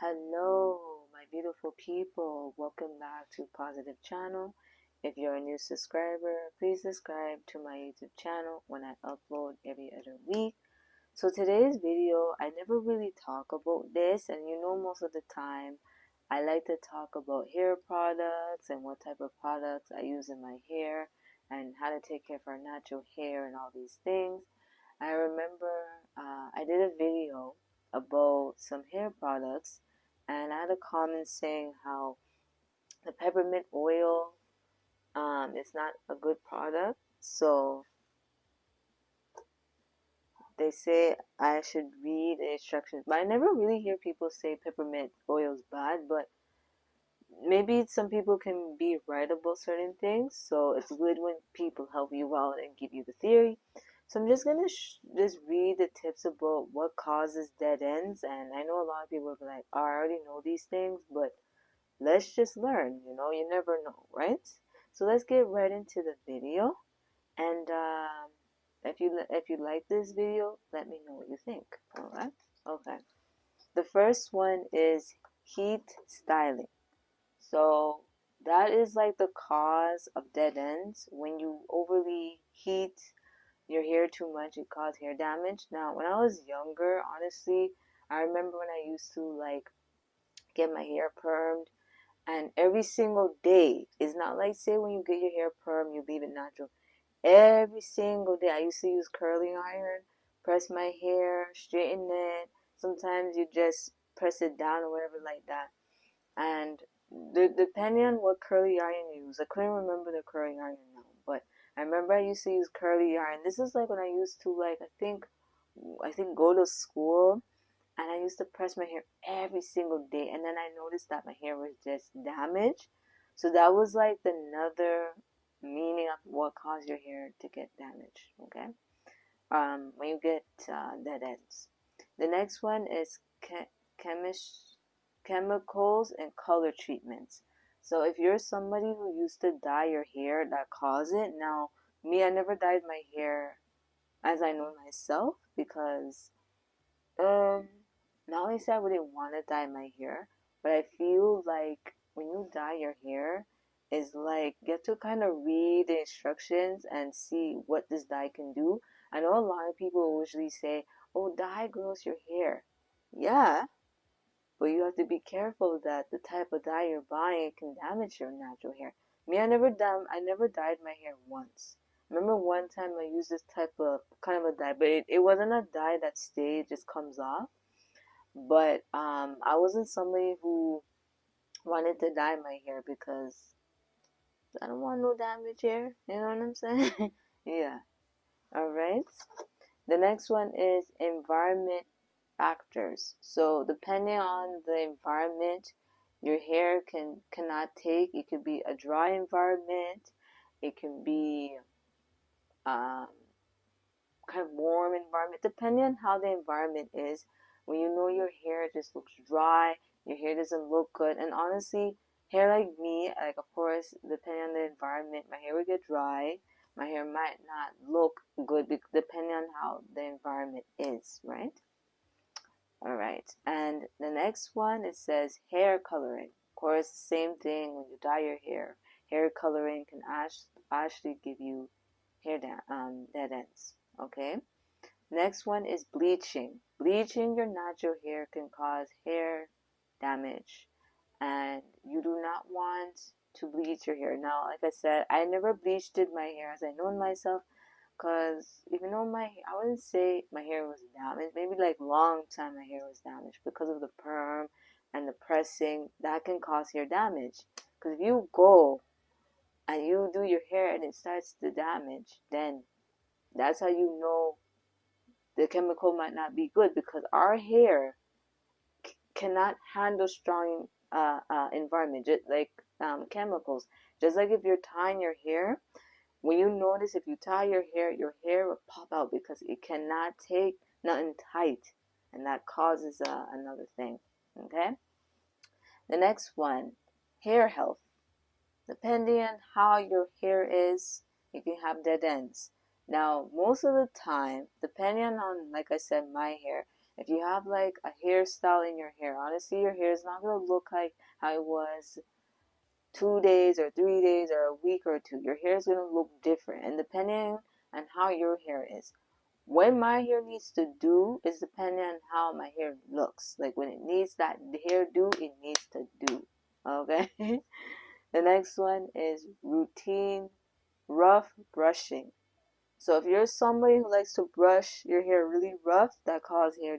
Hello, my beautiful people. Welcome back to Positive Channel. If you're a new subscriber, please subscribe to my YouTube channel when I upload every other week. So today's video, I never really talk about this, and most of the time, I like to talk about hair products and what type of products I use in my hair and how to take care of our natural hair and all these things. I remember I did a video about some hair products, and I had a comment saying how the peppermint oil is not a good product. So they say I should read the instructions, but I never really hear people say peppermint oil is bad. But maybe some people can be right about certain things, so it's good when people help you out and give you the theory. So I'm just gonna just read the tips about what causes dead ends, and I know a lot of people will be like, oh, I already know these things, but let's just learn. You never know, right? So let's get right into the video, and if you like this video, let me know what you think. All right? Okay. The first one is heat styling. So that is like the cause of dead ends. When you overly heat your hair too much, it causes hair damage. Now, when I was younger, honestly, I remember when I used to like get my hair permed, and every single day, it's not like say when you get your hair permed, you leave it natural. Every single day, I used to use curling iron, press my hair, straighten it. Sometimes you just press it down or whatever like that. And depending on what curly iron you use, I couldn't remember the curling iron now, but I remember I used to use curly iron. This is like when I used to like I think go to school, and I used to press my hair every single day, and then I noticed that my hair was just damaged. So that was like another meaning of what caused your hair to get damaged. Okay, when you get dead ends. The next one is chemicals and color treatments. So if you're somebody who used to dye your hair, that caused it. Now, me, I never dyed my hair as I know myself because um not only say I wouldn't want to dye my hair, but I feel like when you dye your hair, is like you have to kind of read the instructions and see what this dye can do. I know a lot of people usually say, "Oh, dye grows your hair." Yeah, but you have to be careful that the type of dye you're buying can damage your natural hair. Me, I never dyed my hair once. Remember one time I used this type of kind of a dye, but it wasn't a dye that stays, just comes off. But I wasn't somebody who wanted to dye my hair because I don't want no damage hair. You know what I'm saying? Yeah. All right. The next one is environment factors. So depending on the environment your hair cannot take, it could be a dry environment, it can be um, kind of warm environment, depending on how the environment is. When you know your hair just looks dry, your hair doesn't look good, and honestly, hair like me, like of course, depending on the environment, my hair will get dry. My hair might not look good depending on how the environment is, right? All right, and the next one it says hair coloring. Of course, same thing when you dye your hair. Hair coloring can actually give you dead ends. Okay. Next one is bleaching. Bleaching your natural hair can cause hair damage, and you do not want to bleach your hair. Now, like I said, I never bleached my hair as I know myself, because even though I wouldn't say my hair was damaged, maybe like long time my hair was damaged because of the perm and the pressing, that can cause hair damage. Because if you go and you do your hair and it starts to damage, then that's how you know the chemical might not be good, because our hair cannot handle strong environment, just like chemicals. Just like if you're tying your hair, when you notice if you tie your hair will pop out because it cannot take nothing tight, and that causes another thing. Okay. The next one, hair health. Depending on how your hair is, you can have dead ends. Now, most of the time, depending on, like I said, my hair, If you have like a hairstyle in your hair, honestly, your hair is not going to look like how it was 2 days or 3 days or a week or two. Your hair is going to look different, and depending on how your hair is. What my hair needs to do is depending on how my hair looks. Like when it needs that hairdo, it needs to do. Okay? The next one is routine rough brushing. So if you're somebody who likes to brush your hair really rough, that causes hair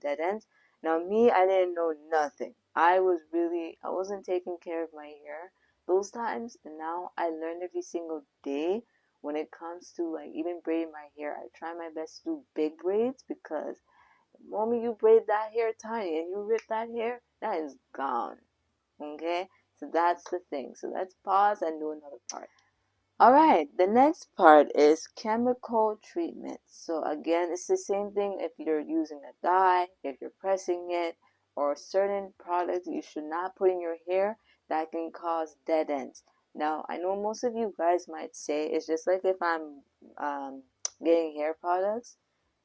dead ends. Now me, I didn't know nothing. I wasn't taking care of my hair those times, and now I learned every single day when it comes to like even braiding my hair. I try my best to do big braids because the moment you braid that hair tiny and you rip that hair, that is gone. Okay? So that's the thing. So let's pause and do another part. Alright, the next part is chemical treatment. So again, it's the same thing if you're using a dye, if you're pressing it, or certain products you should not put in your hair that can cause dead ends. Now, I know most of you guys might say it's just like if I'm getting hair products,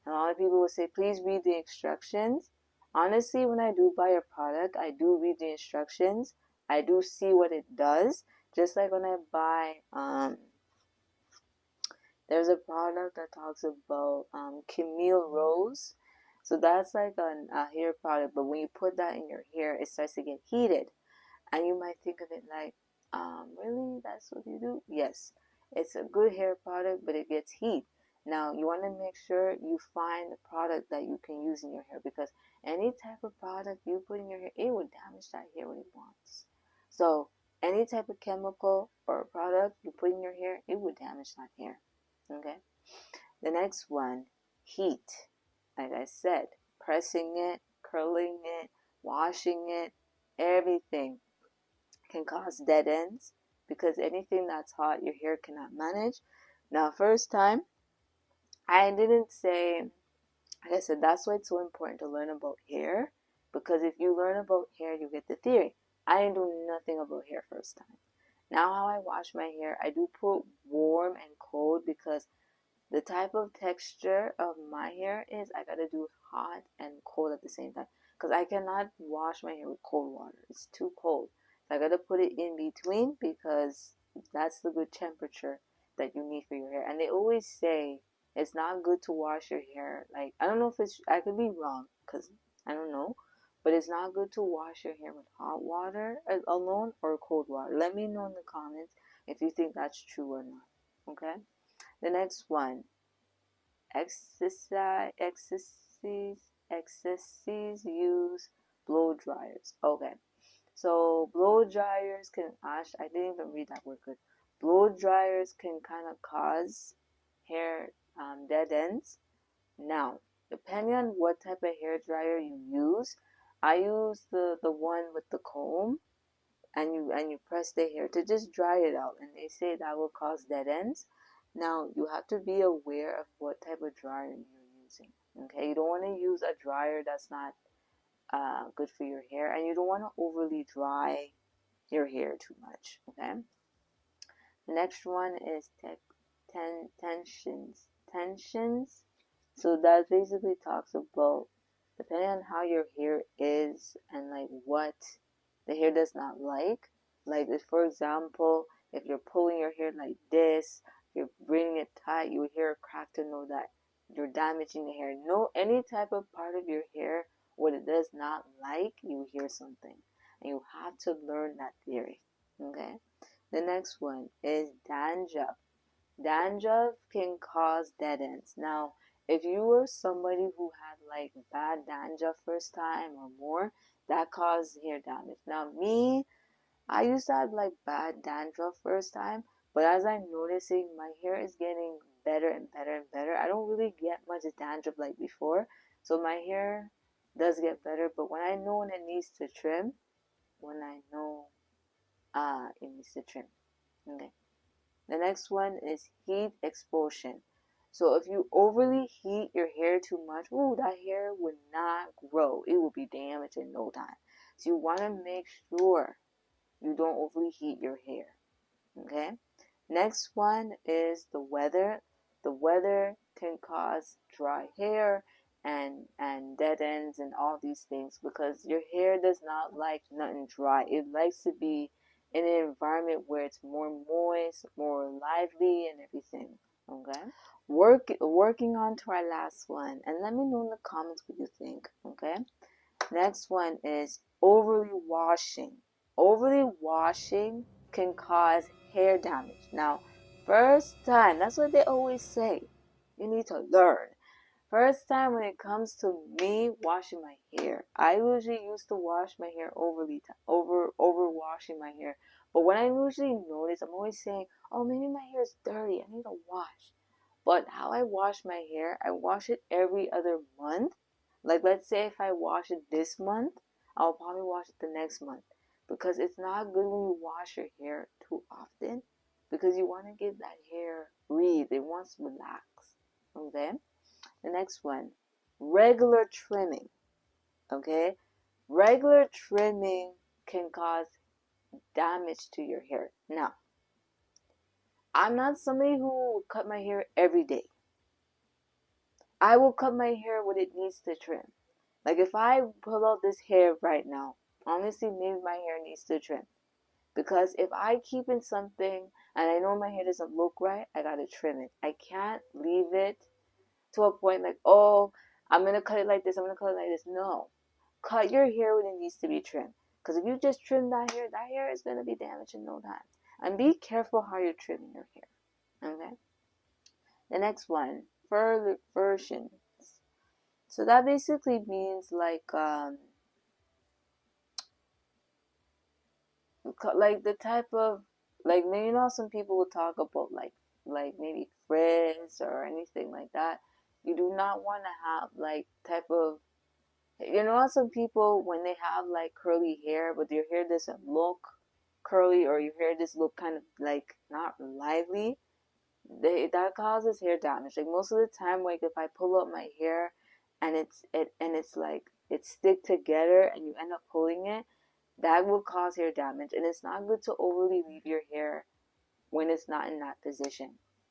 and a lot of people will say, please read the instructions. Honestly, when I do buy a product, I do read the instructions. I do see what it does. Just like when I buy, there's a product that talks about Camille Rose. So that's like a hair product, but when you put that in your hair, it starts to get heated. And you might think of it like, really? That's what you do? Yes. It's a good hair product, but it gets heat. Now, you want to make sure you find a product that you can use in your hair because any type of product you put in your hair, it will damage that hair when it wants. So, any type of chemical or product you put in your hair, it will damage that hair. Okay? The next one, heat. Like I said, pressing it, curling it, washing it, everything can cause dead ends because anything that's hot your hair cannot manage. Now, first time, I didn't say, like I said, that's why it's so important to learn about hair because if you learn about hair, you get the theory. I didn't do nothing about hair first time. Now, how I wash my hair, I do put warm and cold because the type of texture of my hair is I gotta do hot and cold at the same time because I cannot wash my hair with cold water. It's too cold. So I gotta put it in between because that's the good temperature that you need for your hair. And they always say it's not good to wash your hair. Like, I don't know if it's, I could be wrong because I don't know, but it's not good to wash your hair with hot water alone or cold water. Let me know in the comments if you think that's true or not. Okay? The next one, excesses use blow dryers. Okay, so blow dryers can I didn't even read that word good. Blow dryers can kind of cause hair dead ends. Now, depending on what type of hair dryer you use, I use the one with the comb and you press the hair to just dry it out, and they say that will cause dead ends. Now you have to be aware of what type of dryer you're using. Okay, you don't want to use a dryer that's not good for your hair, and you don't want to overly dry your hair too much. Okay, the next one is tensions. So that basically talks about depending on how your hair is and like what the hair does not like. Like if, for example, if you're pulling your hair like this, if you're bringing it tight, you will hear a crack to know that you're damaging the hair. No, any type of part of your hair what it does not like, you hear something, and you have to learn that theory. Okay. The next one is dandruff. Dandruff can cause dead ends. Now, if you were somebody who had like bad dandruff first time or more, that caused hair damage. Now, me, I used to have like bad dandruff first time, but as I'm noticing, my hair is getting better and better and better. I don't really get much dandruff like before, so my hair does get better. But when I know when it needs to trim, when I know it needs to trim. Okay. The next one is heat exposure. So if you overly heat your hair too much, ooh, that hair will not grow. It will be damaged in no time. So you want to make sure you don't overly heat your hair. Okay. Next one is the weather. The weather can cause dry hair. and dead ends and all these things, because your hair does not like nothing dry. It likes to be in an environment where it's more moist, more lively, and everything. Okay, working on to our last one, and let me know in the comments what you think. Okay, next one is overly washing. Overly washing can cause hair damage. Now, first time, that's what they always say. You need to learn. First time when it comes to me washing my hair, I usually used to wash my hair over washing my hair. But when I usually notice, I'm always saying, "Oh, maybe my hair is dirty. I need to wash." But how I wash my hair, I wash it every other month. Like, let's say if I wash it this month, I'll probably wash it the next month, because it's not good when you wash your hair too often, because you want to give that hair breathe. It wants to relax. Okay. The next one, regular trimming. Okay, regular trimming can cause damage to your hair. Now, I'm not somebody who will cut my hair every day. I will cut my hair when it needs to trim. Like if I pull out this hair right now, honestly, maybe my hair needs to trim. Because if I keep in something and I know my hair doesn't look right, I gotta trim it. I can't leave it to a point like, oh, I'm gonna cut it like this, I'm gonna cut it like this. No. Cut your hair when it needs to be trimmed. Because if you just trim that hair is gonna be damaged in no time. And be careful how you're trimming your hair. Okay? The next one, fur versions. So that basically means like the type of, like, maybe, you know, some people will talk about like maybe frizz or anything like that. You do not want to have like type of, you know, some people when they have like curly hair but your hair doesn't look curly, or your hair just look kind of like not lively, that causes hair damage. Like most of the time, like if I pull up my hair and it's like it stick together and you end up pulling it, that will cause hair damage, and it's not good to overly leave your hair when it's not in that position.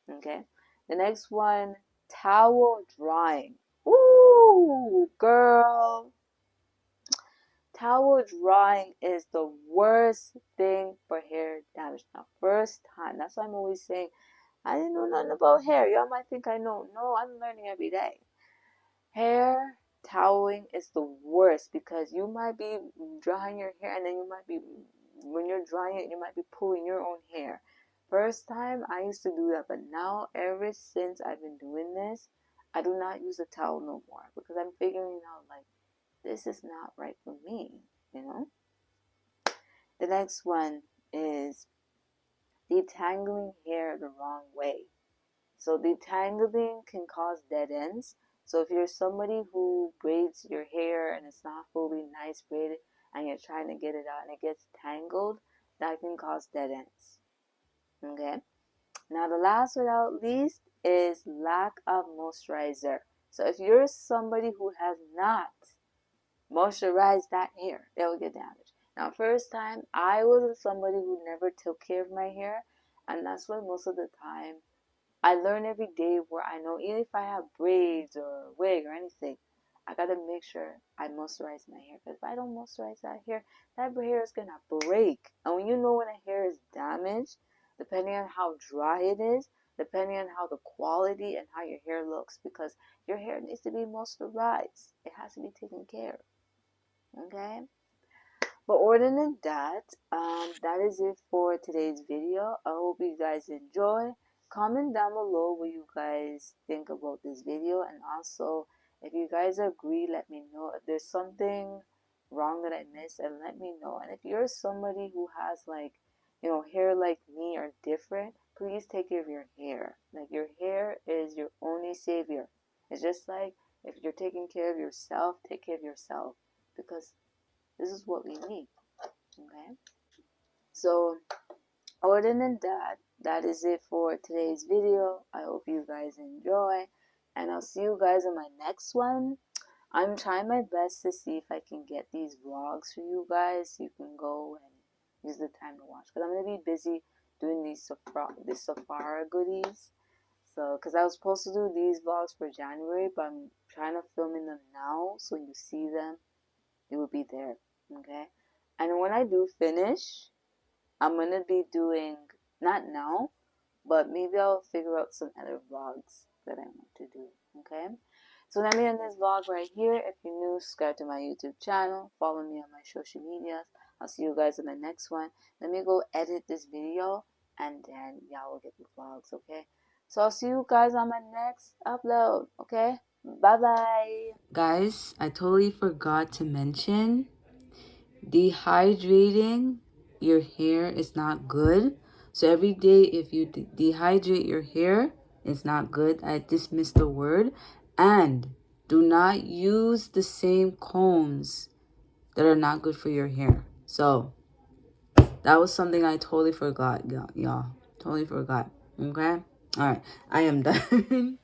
Okay. The next one, towel drying. Ooh, girl. Towel drying is the worst thing for hair damage. Now, first time. That's why I'm always saying, I didn't know nothing about hair. Y'all might think I know. No, I'm learning every day. Hair toweling is the worst, because you might be drying your hair and then you might be, when you're drying it, you might be pulling your own hair. First time I used to do that, but now ever since I've been doing this, I do not use a towel no more, because I'm figuring out like this is not right for me, you know? The next one is detangling hair the wrong way. So detangling can cause dead ends. So if you're somebody who braids your hair and it's not fully nice braided and you're trying to get it out and it gets tangled, that can cause dead ends. Okay? Now the last but not least is lack of moisturizer. So if you're somebody who has not moisturize that hair, it will get damaged. Now, first time, I was somebody who never took care of my hair, and that's why most of the time, I learn every day where I know, even if I have braids or wig or anything, I gotta make sure I moisturize my hair. Because if I don't moisturize that hair is gonna break. And when you know when a hair is damaged, depending on how dry it is, depending on how the quality and how your hair looks, because your hair needs to be moisturized. It has to be taken care of. Okay, but other than that, that is it for today's video. I hope you guys enjoy. Comment down below what you guys think about this video, and also if you guys agree, let me know. If there's something wrong that I missed, and let me know. And if you're somebody who has like, you know, hair like me or different, please take care of your hair. Like, your hair is your only savior. It's just like if you're taking care of yourself, take care of yourself, because this is what we need. Okay, so other than that, that is it for today's video. I hope you guys enjoy, and I'll see you guys in my next one. I'm trying my best to see if I can get these vlogs for you guys, so you can go and use the time to watch, because I'm going to be busy doing these Sephora goodies. So, because I was supposed to do these vlogs for January, but I'm trying to film in them now, so when you see them, it will be there, okay? And when I do finish, I'm going to be doing, not now, but maybe I'll figure out some other vlogs that I want to do, okay? So let me end this vlog right here. If you're new, subscribe to my YouTube channel. Follow me on my social medias. I'll see you guys in the next one. Let me go edit this video, and then y'all will get the vlogs, okay? So I'll see you guys on my next upload, okay? Bye-bye. Guys, I totally forgot to mention, dehydrating your hair is not good. So every day if you dehydrate your hair, it's not good. I just missed the word. And do not use the same combs that are not good for your hair. So that was something I totally forgot, y'all. Totally forgot. Okay? All right. I am done.